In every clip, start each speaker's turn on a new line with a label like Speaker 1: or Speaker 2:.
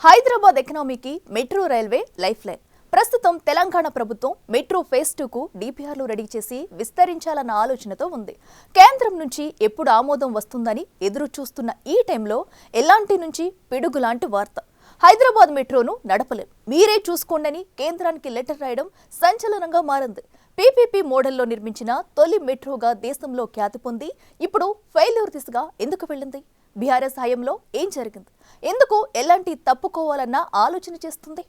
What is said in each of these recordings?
Speaker 1: హైదరాబాద్ ఎకనామీకి metro railway lifeline. ప్రస్తుతం తెలంగాణ ప్రభుత్వం మెట్రో ఫేజ్ 2కు డిపిఆర్లు రెడీ చేసి విస్తరించాలన్న ఆలోచనతో ఉంది. కేంద్రం నుంచి ఎప్పుడు ఆమోదం వస్తుందని ఎదురు చూస్తున్న ఈ టైంలో ఎలాంటి నుంచి పిడుగులాంటి వార్త. హైదరాబాద్ మెట్రోను నడపలేం, మీరే చూసుకోండని కేంద్రానికి లెటర్ రాయడం సంచలనంగా మారింది. పీపీపీ మోడల్లో నిర్మించిన తొలి మెట్రోగా దేశంలో ఖ్యాతి పొంది ఇప్పుడు ఫెయిల్యూర్ దిశగా ఎందుకు వెళ్ళింది? బీఆర్ఎస్ హయాంలో ఏం జరిగింది? ఎందుకు ఎలాంటి తప్పుకోవాలన్న ఆలోచన చేస్తుంది?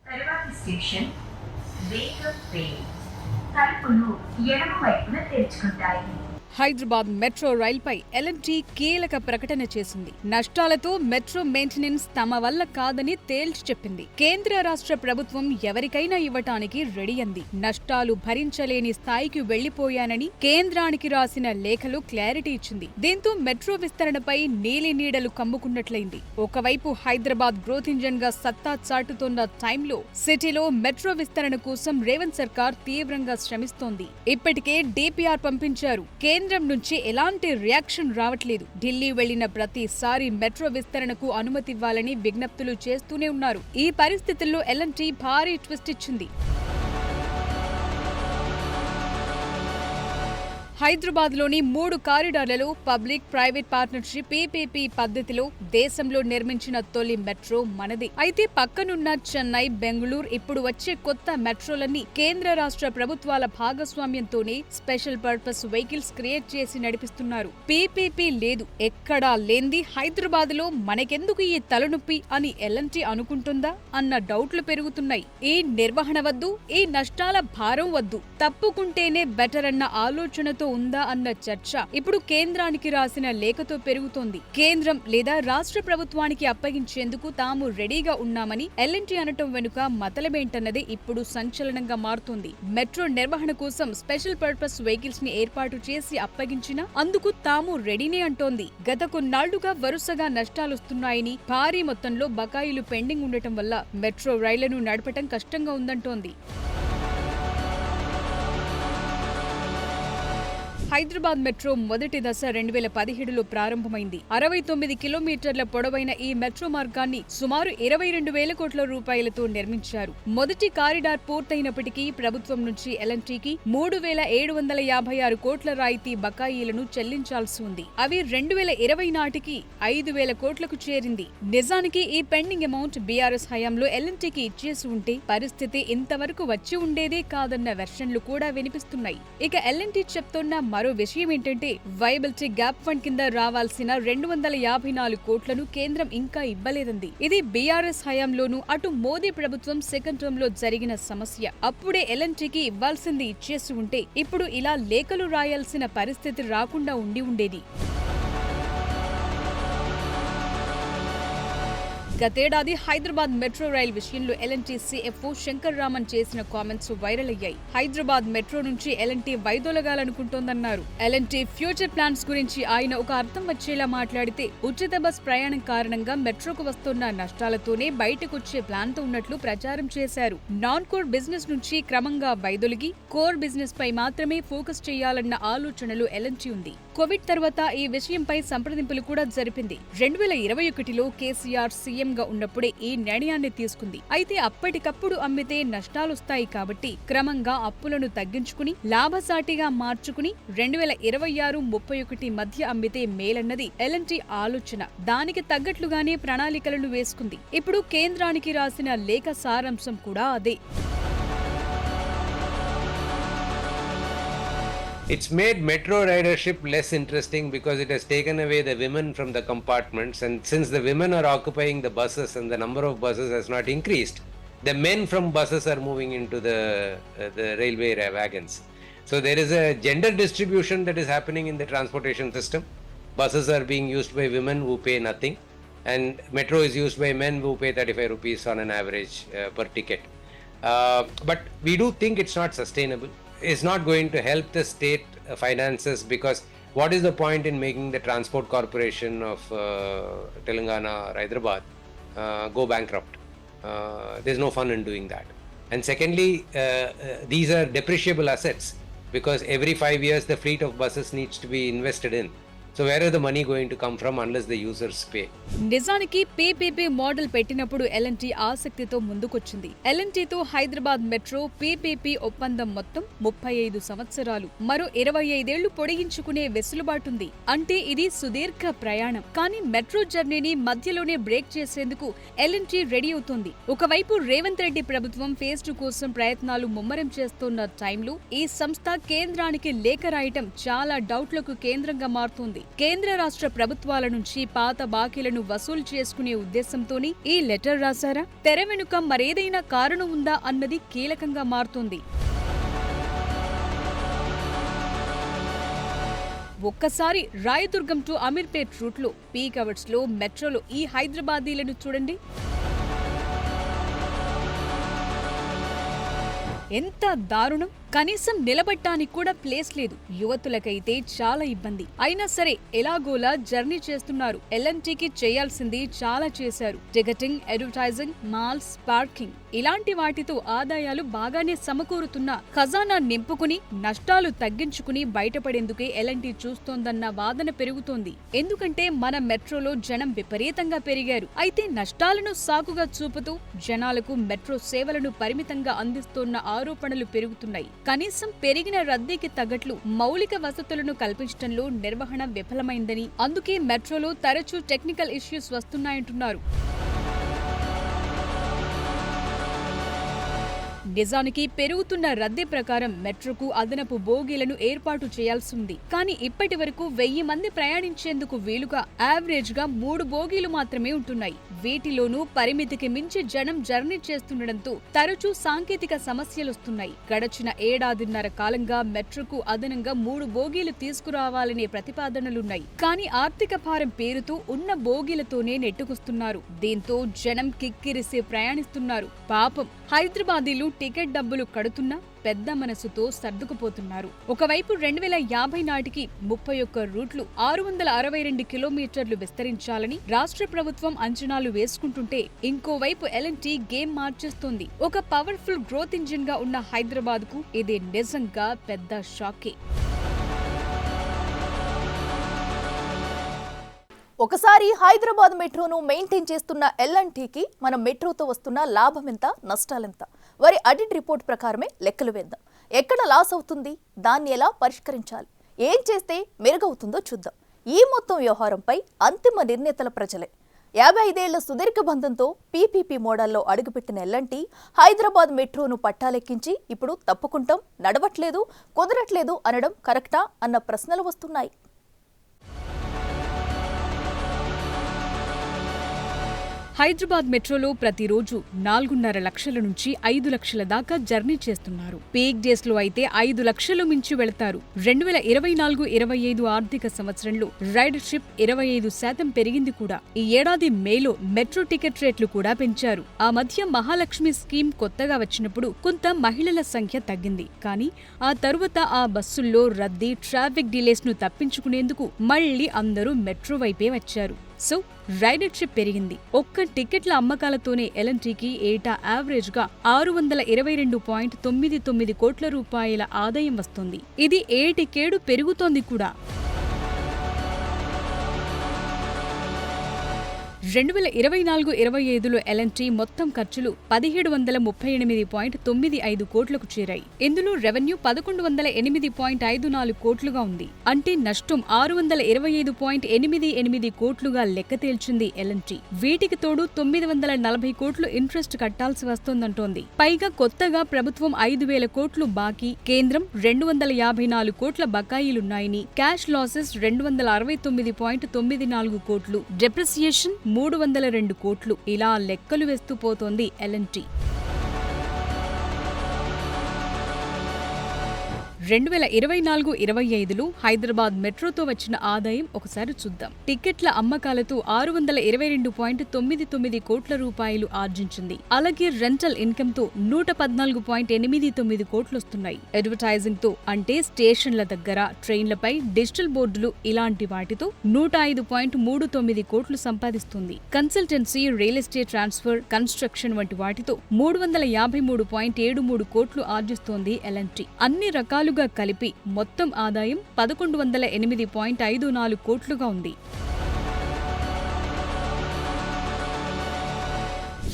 Speaker 2: తరువాతి స్టేషన్ బేగంపేట్. తలుపులు ఎడమ వైపున తెరుచుకుంటాయి.
Speaker 3: హైదరాబాద్ మెట్రో రైల్పై ఎల్ఎన్టీ కీలక ప్రకటన చేసింది. నష్టాలతో మెట్రో మెయింటెనెన్స్ తమ వల్ల కాదని తేల్చి చెప్పింది. కేంద్ర రాష్ట్ర ప్రభుత్వం ఎవరికైనా ఇవ్వటానికి రెడీ అంది. నష్టాలు భరించలేని స్థాయికి వెళ్లిపోయానని కేంద్రానికి రాసిన లేఖలో క్లారిటీ ఇచ్చింది. దీంతో మెట్రో విస్తరణపై నీలి నీడలు కమ్ముకున్నట్లయింది. ఒకవైపు హైదరాబాద్ గ్రోత్ ఇంజన్ గా సత్తా చాటుతోన్న టైంలో సిటీలో మెట్రో విస్తరణ కోసం రేవంత్ సర్కార్ తీవ్రంగా శ్రమిస్తోంది. ఇప్పటికే డిపిఆర్ పంపించారు. కేంద్రం నుంచి ఎలాంటి రియాక్షన్ రావట్లేదు. ఢిల్లీ వెళ్లిన ప్రతిసారి మెట్రో విస్తరణకు అనుమతివ్వాలని విజ్ఞప్తులు చేస్తూనే ఉన్నారు. ఈ పరిస్థితుల్లో ఎల్ఎన్టీ భారీ ట్విస్ట్ ఇచ్చింది. హైదరాబాద్లోని 3 కారిడార్లలో పబ్లిక్ ప్రైవేట్ పార్ట్నర్షిప్ పీపీపీ పద్ధతిలో దేశంలో నిర్మించిన తొలి మెట్రో మనది. అయితే పక్కనున్న చెన్నై, బెంగళూరు ఇప్పుడు వచ్చే కొత్త మెట్రోలన్నీ కేంద్ర రాష్ట్ర ప్రభుత్వాల భాగస్వామ్యంతోనే స్పెషల్ పర్పస్ వెహికల్స్ క్రియేట్ చేసి నడిపిస్తున్నారు. పీపీపీ లేదు, ఎక్కడా లేంది హైదరాబాద్ లో మనకెందుకు ఈ తలనొప్పి అని ఎల్ఎన్టీ అనుకుంటుందా అన్న డౌట్లు పెరుగుతున్నాయి. ఈ నిర్వహణ వద్దు, ఈ నష్టాల భారం వద్దు, తప్పుకుంటేనే బెటర్ అన్న ఆలోచనతో ఉందా అన్న చర్చ ఇప్పుడు కేంద్రానికి రాసిన లేఖతో పెరుగుతోంది. కేంద్రం లేదా రాష్ట్ర ప్రభుత్వానికి అప్పగించేందుకు తాము రెడీగా ఉన్నామని ఎల్ఎన్టీ అనటం వెనుక మతలబేంటన్నది ఇప్పుడు సంచలనంగా మారుతోంది. మెట్రో నిర్వహణ కోసం స్పెషల్ పర్పస్ వెహికల్స్ ని ఏర్పాటు చేసి అప్పగించినా అందుకు తాము రెడీనే అంటోంది. గత కొన్నాళ్లుగా వరుసగా నష్టాలొస్తున్నాయని, భారీ మొత్తంలో బకాయిలు పెండింగ్ ఉండటం వల్ల మెట్రో రైళ్లను నడపటం కష్టంగా ఉందంటోంది. హైదరాబాద్ మెట్రో మొదటి దశ 2017లో ప్రారంభమైంది. 69 కిలోమీటర్ల పొడవైన ఈ మెట్రో మార్గాన్ని సుమారు 22,000 కోట్ల రూపాయలతో నిర్మించారు. మొదటి కారిడార్ పూర్తయినప్పటికీ ప్రభుత్వం నుంచి ఎల్ఎన్టీకి 3,756 కోట్ల రాయితీ బకాయిలను చెల్లించాల్సి ఉంది. అవి 2020 నాటికి 5,000 కోట్లకు చేరింది. నిజానికి ఈ పెండింగ్ అమౌంట్ బీఆర్ఎస్ హయాంలో ఎల్ఎన్టీకి ఇచ్చేసి ఉంటే పరిస్థితి ఇంతవరకు వచ్చి ఉండేదే కాదన్న వెర్షన్లు కూడా వినిపిస్తున్నాయి. ఇక ఎల్ఎన్టీ చెప్తున్న మరో విషయం ఏంటంటే, వైబిలిటీ గ్యాప్ ఫండ్ కింద రావాల్సిన 254 కోట్లను కేంద్రం ఇంకా ఇవ్వలేదంది. ఇది బీఆర్ఎస్ హయాంలోనూ, అటు మోదీ ప్రభుత్వం సెకండ్ టర్మ్ లో జరిగిన సమస్య. అప్పుడే ఎల్ఎన్టీకి ఇవ్వాల్సింది ఇచ్చేసి ఉంటే ఇప్పుడు ఇలా లేఖలు రాయాల్సిన పరిస్థితి రాకుండా ఉండేది. గతేడాది హైదరాబాద్ మెట్రో రైల్ విషయంలో ఎల్ఎన్టీ సీఎఫ్ఓ శంకర్ రామన్ చేసిన కామెంట్స్ వైరల్ అయ్యాయి. హైదరాబాద్ మెట్రో నుంచి ఎల్ఎన్టీ వైదొలగాలనుకుంటోందన్నారు. ఎల్ఎన్టీ ఫ్యూచర్ ప్లాన్స్ గురించి ఆయన ఒక అర్థం వచ్చేలా మాట్లాడితే, ఉచిత బస్ ప్రయాణం కారణంగా మెట్రోకు వస్తున్న నష్టాలతోనే బయటకొచ్చే ప్లాన్ తో ఉన్నట్లు ప్రచారం చేశారు. నాన్ కోర్ బిజినెస్ నుంచి క్రమంగా వైదొలిగి కోర్ బిజినెస్ పై మాత్రమే ఫోకస్ చేయాలన్న ఆలోచనలు ఎల్ఎన్టీ ఉంది. కోవిడ్ తర్వాత ఈ విషయంపై సంప్రదింపులు కూడా జరిపింది. 2021లో కేసీఆర్ సీఎం గా ఉన్నప్పుడే ఈ నిర్ణయాన్ని తీసుకుంది. అయితే అప్పటికప్పుడు అమ్మితే నష్టాలొస్తాయి కాబట్టి క్రమంగా అప్పులను తగ్గించుకుని లాభసాటిగా మార్చుకుని 2026-31 మధ్య అమ్మితే మేలన్నది ఎల్ఎన్టీ ఆలోచన. దానికి తగ్గట్లుగానే ప్రణాళికలను వేసుకుంది. ఇప్పుడు కేంద్రానికి రాసిన లేఖ సారాంశం కూడా అదే.
Speaker 4: It's made metro ridership less interesting because it has taken away the women from the compartments, and since the women are occupying the buses and the number of buses has not increased, the men from buses are moving into the railway wagons. So there is a gender distribution that is happening in the transportation system. Buses are being used by women who pay nothing, and metro is used by men who pay 35 rupees on an average per ticket. But we do think it's not sustainable. Is not going to help the state finances, because what is the point in making the transport corporation of Telangana or Hyderabad go bankrupt? There's no fun in doing that. And secondly, these are depreciable assets, because every 5 years the fleet of buses needs to be invested in. So where are the money going to come from unless the users pay?
Speaker 3: నిజానికి PPP model పెట్టినప్పుడు L&T ఆసక్తితో ముందుకొచ్చింది. ఎల్ఎన్టీతో Hyderabad metro PPP ఒప్పందం మొత్తం 35 సంవత్సరాలు, మరో 25 ఏళ్లు పొడిగించుకునే వెసులుబాటుంది. అంటే ఇది సుదీర్ఘ ప్రయాణం. కానీ మెట్రో జర్నీని మధ్యలోనే బ్రేక్ చేసేందుకు ఎల్ఎన్టీ రెడీ అవుతోంది. ఒకవైపు రేవంత్ రెడ్డి ప్రభుత్వం ఫేజ్ 2 కోసం ప్రయత్నాలు ముమ్మరం చేస్తున్న టైంలో ఈ సంస్థ కేంద్రానికి లేఖ రాయటం చాలా డౌట్లకు కేంద్రంగా మారుతోంది. కేంద్ర రాష్ట్ర ప్రభుత్వాల నుంచి పాత బాకీలను వసూలు చేసుకునే ఉద్దేశంతోనే ఈ లెటర్ రాశారా? తెర వెనుక మరేదైనా కారణం ఉందా అన్నది కీలకంగా మారుతోంది. ఒక్కసారి రాయదుర్గం టు అమీర్పేట్ రూట్లో పీక్ అవర్స్ లో మెట్రోలో ఈ హైదరాబాదీలను చూడండి. ఎంత దారుణం! కనీసం నిలబట్టానికి కూడా ప్లేస్ లేదు. యువతులకైతే చాలా ఇబ్బంది. అయినా సరే ఎలాగోలా జర్నీ చేస్తున్నారు. ఎల్ఎన్టీకి చేయాల్సింది చాలా చేశారు. టికెటింగ్, అడ్వర్టైజింగ్, మాల్స్, పార్కింగ్ ఇలాంటి వాటితో ఆదాయాలు బాగానే సమకూరుతున్నా ఖజానా నింపుకుని నష్టాలు తగ్గించుకుని బయటపడేందుకే ఎల్ఎన్టీ చూస్తోందన్న వాదన పెరుగుతోంది. ఎందుకంటే మన మెట్రోలో జనం విపరీతంగా పెరిగారు. అయితే నష్టాలను సాకుగా చూపుతూ జనాలకు మెట్రో సేవలను పరిమితంగా అందిస్తోన్న ఆరోపణలు పెరుగుతున్నాయి. కనీసం పెరిగిన రద్దీకి తగ్గట్లు మౌలిక వసతులను కల్పించడంలో నిర్వహణ విఫలమైందని, అందుకే మెట్రోలో తరచూ టెక్నికల్ ఇష్యూస్ వస్తున్నాయంటున్నారు. నిజానికి పెరుగుతున్న రద్దీ ప్రకారం మెట్రోకు అదనపు బోగీలను ఏర్పాటు చేయాల్సింది. కానీ ఇప్పటి వరకు 1000 మంది ప్రయాణించేందుకు వీలుగా యావరేజ్ గా 3 బోగీలు మాత్రమే ఉంటున్నాయి. వీటిలోనూ పరిమితికి మించి జనం జర్నీ చేస్తుండటంతో తరచూ సాంకేతిక సమస్యలొస్తున్నాయి. గడచిన ఏడాదిన్నర కాలంగా మెట్రోకు అదనంగా 3 బోగీలు తీసుకురావాలనే ప్రతిపాదనలున్నాయి. కానీ ఆర్థిక భారం పేరుతో ఉన్న బోగీలతోనే నెట్టుకొస్తున్నారు. దీంతో జనం కిక్కిరిసి ప్రయాణిస్తున్నారు. పాపం హైదరాబాదీలు టికెట్ డబ్బులు కడుతున్నా పెద్ద మనసుతో సర్దుకుపోతున్నారు. ఒకవైపు 2050 నాటికి 31 రూట్లు 662 కిలోమీటర్లు విస్తరించాలని రాష్ట్ర ప్రభుత్వం అంచనాలు వేసుకుంటుంటే, ఇంకోవైపు ఎల్ఎన్టీ గేమ్ మార్చేస్తోంది. ఒక పవర్ఫుల్ గ్రోత్ ఇంజిన్ గా ఉన్న హైదరాబాద్ కు ఇది నిజంగా పెద్ద షాకే.
Speaker 1: ఒకసారి హైదరాబాద్ మెట్రోను మెయింటైన్ చేస్తున్న ఎల్ఎన్టీకి మన మెట్రోతో వస్తున్న లాభం ఎంత, నష్టాలెంత? వారి ఆడిట్ రిపోర్ట్ ప్రకారమే లెక్కలు వేద్దాం. ఎక్కడ లాస్ అవుతుంది, దాన్ని ఎలా పరిష్కరించాలి, ఏం చేస్తే మెరుగవుతుందో చూద్దాం. ఈ మొత్తం వ్యవహారంపై అంతిమ నిర్ణేతల ప్రజలే. 55 ఏళ్ల సుదీర్ఘ బంధంతో పీపీపీ మోడల్లో అడుగుపెట్టిన ఎల్ఎన్టీ హైదరాబాద్ మెట్రోను పట్టాలెక్కించి ఇప్పుడు తప్పుకుంటాం, నడవట్లేదు, కుదరట్లేదు అనడం కరెక్టా అన్న ప్రశ్నలు వస్తున్నాయి.
Speaker 3: హైదరాబాద్ మెట్రోలో ప్రతిరోజు 4.5 లక్షల నుంచి 5 లక్షల దాకా జర్నీ చేస్తున్నారు. పీక్ డేస్ లో అయితే 5 లక్షలు మించి వెళతారు. 2024-25 ఆర్థిక సంవత్సరంలో రైడర్షిప్ 25% పెరిగింది కూడా. ఈ ఏడాది మేలో మెట్రో టికెట్ రేట్లు కూడా పెంచారు. ఆ మధ్య మహాలక్ష్మి స్కీమ్ కొత్తగా వచ్చినప్పుడు కొంత మహిళల సంఖ్య తగ్గింది. కానీ ఆ తరువాత ఆ బస్సుల్లో రద్దీ, ట్రాఫిక్ డిలేస్ ను తప్పించుకునేందుకు మళ్లీ అందరూ మెట్రో వైపే వచ్చారు. సో రైడర్షిప్ పెరిగింది. ఒక్క టికెట్ల అమ్మకాలతోనే ఎల్ఎన్టీకి ఏటా యావరేజ్ గా 622.99 కోట్ల రూపాయల ఆదాయం వస్తుంది. ఇది ఏటికేడు పెరుగుతోంది కూడా. 2024-25లో ఎల్ఎన్టీ మొత్తం ఖర్చులు 1738.95 కోట్లకు చేరాయి. ఇందులో రెవెన్యూ 1108.54 కోట్లుగా ఉంది. అంటే నష్టం 625.88 కోట్లుగా లెక్క తేల్చింది ఎల్ఎన్టీ. వీటికి తోడు 940 కోట్లు ఇంట్రెస్ట్ కట్టాల్సి వస్తోందంటోంది. పైగా కొత్తగా ప్రభుత్వం 5,000 కోట్లు బాకీ, కేంద్రం 254 కోట్ల బకాయిలున్నాయని, క్యాష్ లాసెస్ 269.94 కోట్లు, డెప్రిసియేషన్ 302 కోట్లు, ఇలా లెక్కలు వేస్తూ పోతోంది ఎల్ఎన్టీ. 2024-25లో హైదరాబాద్ మెట్రోతో వచ్చిన ఆదాయం ఒకసారి చూద్దాం. టికెట్ల అమ్మకాలతో 622.99 కోట్ల రూపాయలు ఆర్జించింది. అలాగే రెంటల్ ఇన్కమ్ తో 114.89 కోట్లొస్తున్నాయి. అడ్వర్టైజింగ్ తో అంటే స్టేషన్ల దగ్గర, ట్రైన్లపై డిజిటల్ బోర్డులు ఇలాంటి వాటితో 105.39 కోట్లు సంపాదిస్తుంది. Consultancy, real estate transfer, construction వంటి వాటితో 353.73 కోట్లు ఆర్జిస్తోంది ఎల్ఎన్టీ. అన్ని రకాలుగా కోట్లుగా కలిపి మొత్తం ఆదాయం 1108.54 కోట్లుగా ఉంది.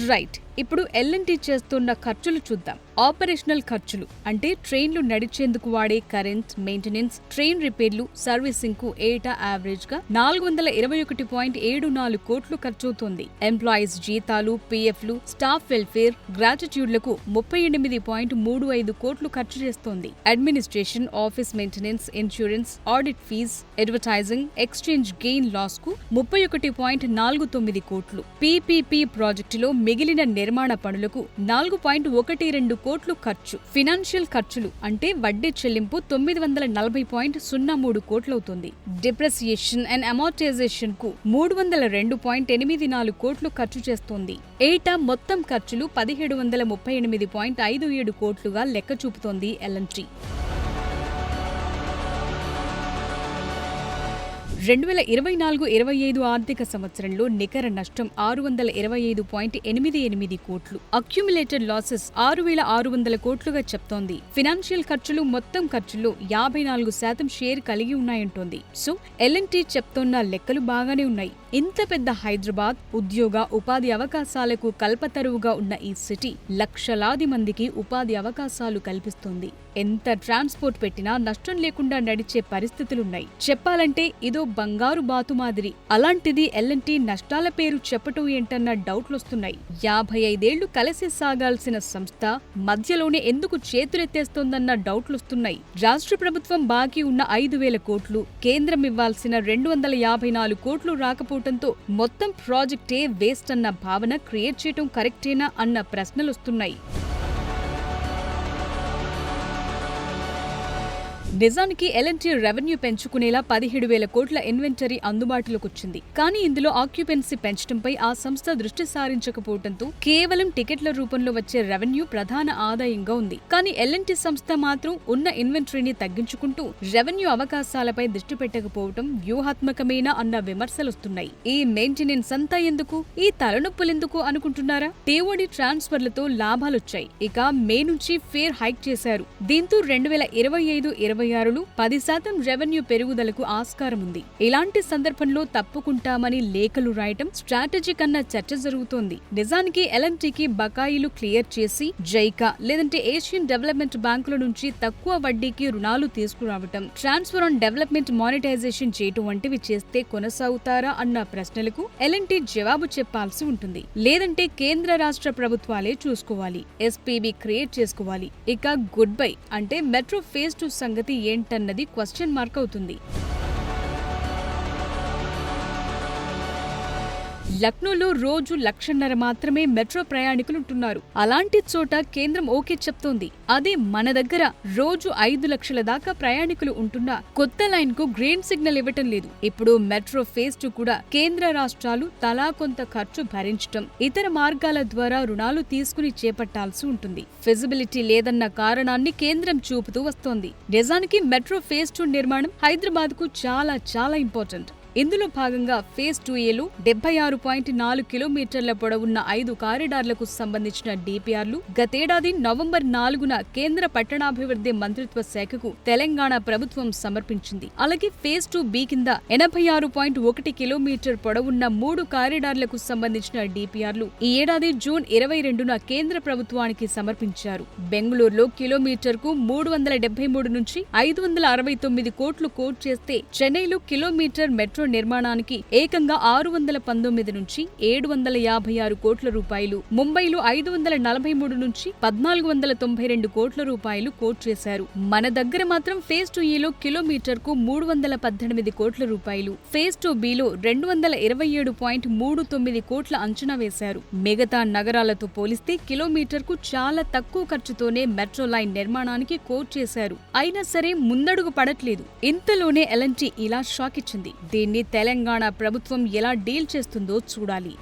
Speaker 3: రైట్, ఇప్పుడు ఎల్ఎన్టీ చేస్తున్న ఖర్చులు చూద్దాం. ఆపరేషనల్ ఖర్చులు అంటే ట్రైన్లు నడిచేందుకు వాడే కరెంట్, మెయింటెనెన్స్, ట్రైన్ రిపేర్లు, సర్వీసింగ్ కు ఏటా యావరేజ్ గా 421.74 కోట్లు ఖర్చవుతోంది. ఎంప్లాయీస్ జీతాలు, పీఎఫ్లు, స్టాఫ్ వెల్ఫేర్, గ్రాట్యుట్యూడ్లకు 38.35 కోట్లు ఖర్చు చేస్తోంది. Administration, office maintenance, insurance, audit fees, advertising, exchange gain loss కు 31.49 కోట్లు. పీపీపీ ప్రాజెక్టులో మిగిలిన నిర్మాణ పనులకు 4.12 కోట్లు ఖర్చు. ఫినాన్షియల్ ఖర్చులు అంటే వడ్డీ చెల్లింపు 940.03 కోట్లవుతుంది. డిప్రెసియేషన్ అండ్ అమార్టైజేషన్ కు 302.84 కోట్లు ఖర్చు చేస్తోంది. ఏటా మొత్తం ఖర్చులు 1738.57 కోట్లుగా లెక్క చూపుతోంది ఎల్ఎన్టీ. 2024-25 ఆర్థిక సంవత్సరంలో నికర నష్టం 625.88 కోట్లు. అక్యుములేటెడ్ లాసెస్ 6,600 కోట్లుగా చెప్తోంది. ఫినాన్షియల్ ఖర్చులు మొత్తం ఖర్చుల్లో 54% షేర్ కలిగి ఉన్నాయంటోంది. సో ఎల్ఎన్టీ చెప్తోన్న లెక్కలు బాగానే ఉన్నాయి. ఇంత పెద్ద హైదరాబాద్ ఉద్యోగ ఉపాధి అవకాశాలకు కల్పతరువుగా ఉన్న ఈ సిటీ లక్షలాది మందికి ఉపాధి అవకాశాలు కల్పిస్తోంది. ఎంత ట్రాన్స్పోర్ట్ పెట్టినా నష్టం లేకుండా నడిచే పరిస్థితులున్నాయి. చెప్పాలంటే ఇదో బంగారు బాతు మాదిరి. అలాంటిది ఎల్ఎన్టీ నష్టాల పేరు చెప్పటం ఏంటన్న డౌట్లొస్తున్నాయి. 55 ఏళ్లు కలిసి సాగాల్సిన సంస్థ మధ్యలోనే ఎందుకు చేతులెత్తేస్తోందన్న డౌట్లొస్తున్నాయి. రాష్ట్ర ప్రభుత్వం బాకీ ఉన్న 5,000 కోట్లు, కేంద్రం ఇవ్వాల్సిన 254 కోట్లు రాకపోవడంతో మొత్తం ప్రాజెక్టే వేస్ట్ అన్న భావన క్రియేట్ చేయటం కరెక్టేనా అన్న ప్రశ్నలొస్తున్నాయి. నిజానికి ఎల్ఎన్టీ రెవెన్యూ పెంచుకునేలా 17,000 కోట్ల ఇన్వెంటరీ అందుబాటులోకి వచ్చింది. కానీ ఇందులో ఆక్యుపెన్సీ పెంచడంపై ఆ సంస్థ దృష్టి సారించకపోవడంతో కేవలం టికెట్ల రూపంలో వచ్చే రెవెన్యూ ప్రధాన ఆదాయంగా ఉంది. కానీ ఎల్ఎన్టీ సంస్థ మాత్రం ఉన్న ఇన్వెంటరీని తగ్గించుకుంటూ రెవెన్యూ అవకాశాలపై దృష్టి పెట్టకపోవడం వ్యూహాత్మకమేనా అన్న విమర్శలొస్తున్నాయి. ఈ మెయింటెనెన్స్ అంతా ఎందుకు, ఈ తలనొప్పులెందుకు అనుకుంటున్నారా? టీఓడీ ట్రాన్స్ఫర్లతో లాభాలొచ్చాయి. ఇక మే నుంచి ఫేర్ హైక్ చేశారు. దీంతో 2025-26 10% రెవెన్యూ పెరుగుదలకు ఆస్కారం ఉంది. ఇలాంటి సందర్భంలో తప్పుకుంటామని లేఖలు రాయటం స్ట్రాటజిక్ అన్న చర్చ జరుగుతోంది. నిజానికి ఎల్ఎన్టీకి బకాయిలు క్లియర్ చేసి జైకా లేదంటే ఏషియన్ డెవలప్మెంట్ బ్యాంకుల నుంచి తక్కువ వడ్డీకి రుణాలు తీసుకురావటం, ట్రాన్స్ఫర్ ఆన్ డెవలప్మెంట్ మానిటైజేషన్ చేయటం వంటివి చేస్తే కొనసాగుతారా అన్న ప్రశ్నలకు ఎల్ఎన్టీ జవాబు చెప్పాల్సి ఉంటుంది. లేదంటే కేంద్ర రాష్ట్ర ప్రభుత్వాలే చూసుకోవాలి, ఎస్పీబీ క్రియేట్ చేసుకోవాలి. ఇక గుడ్ బై అంటే మెట్రో ఫేజ్ 2 సంగతి ఏంటన్నది క్వశ్చన్ మార్క్ అవుతుంది. లక్నోలో రోజు 1,50,000 మాత్రమే మెట్రో ప్రయాణికులుంటున్నారు. అలాంటి చోట కేంద్రం ఓకే చెప్తోంది. అదే మన దగ్గర రోజు 5 లక్షల దాకా ప్రయాణికులు ఉంటున్నా కొత్త లైన్ కు గ్రీన్ సిగ్నల్ ఇవ్వటం లేదు. ఇప్పుడు మెట్రో ఫేజ్ 2 కూడా కేంద్ర రాష్ట్రాలు తలా కొంత ఖర్చు భరించటం, ఇతర మార్గాల ద్వారా రుణాలు తీసుకుని చేపట్టాల్సి ఉంటుంది. ఫిజిబిలిటీ లేదన్న కారణాన్ని కేంద్రం చూపుతూ వస్తోంది. నిజానికి మెట్రో ఫేజ్ 2 నిర్మాణం హైదరాబాద్ కు చాలా చాలా ఇంపార్టెంట్. ఇందులో భాగంగా ఫేజ్ 2A 76.4 కిలోమీటర్ల పొడవున్న 5 కారిడార్లకు సంబంధించిన డిపిఆర్లు గతేడాది నవంబర్ 4న కేంద్ర పట్టణాభివృద్ధి మంత్రిత్వ శాఖకు తెలంగాణ ప్రభుత్వం సమర్పించింది. అలాగే ఫేజ్ 2B కింద 86.1 కిలోమీటర్ పొడవున్న 3 కారిడార్లకు సంబంధించిన డిపిఆర్లు ఈ ఏడాది జూన్ 22న కేంద్ర ప్రభుత్వానికి సమర్పించారు. బెంగళూరులో కిలోమీటర్కు 373 నుంచి 569 కోట్లు కోట్ చేస్తే చెన్నైలో కిలోమీటర్ మెట్రో నిర్మాణానికి ఏకంగా 619 నుంచి 756 కోట్ల రూపాయలు, ముంబైలో 543 నుంచి 1492 కోట్ల రూపాయలు కోట్ చేశారు. మన దగ్గర మాత్రం ఫేజ్ 2A కిలోమీటర్కు 318 కోట్ల రూపాయలు, ఫేజ్ 2Bలో 227.39 కోట్ల అంచనా వేశారు. మిగతా నగరాలతో పోలిస్తే కిలోమీటర్కు చాలా తక్కువ ఖర్చుతోనే మెట్రో లైన్ నిర్మాణానికి కోట్ చేశారు. అయినా సరే ముందడుగు పడట్లేదు. ఇంతలోనే ఎల్ఎన్టీ ఇలా షాక్ ఇచ్చింది. దీన్ని తెలంగాణ ప్రభుత్వం ఎలా డీల్ చేస్తుందో చూడాలి.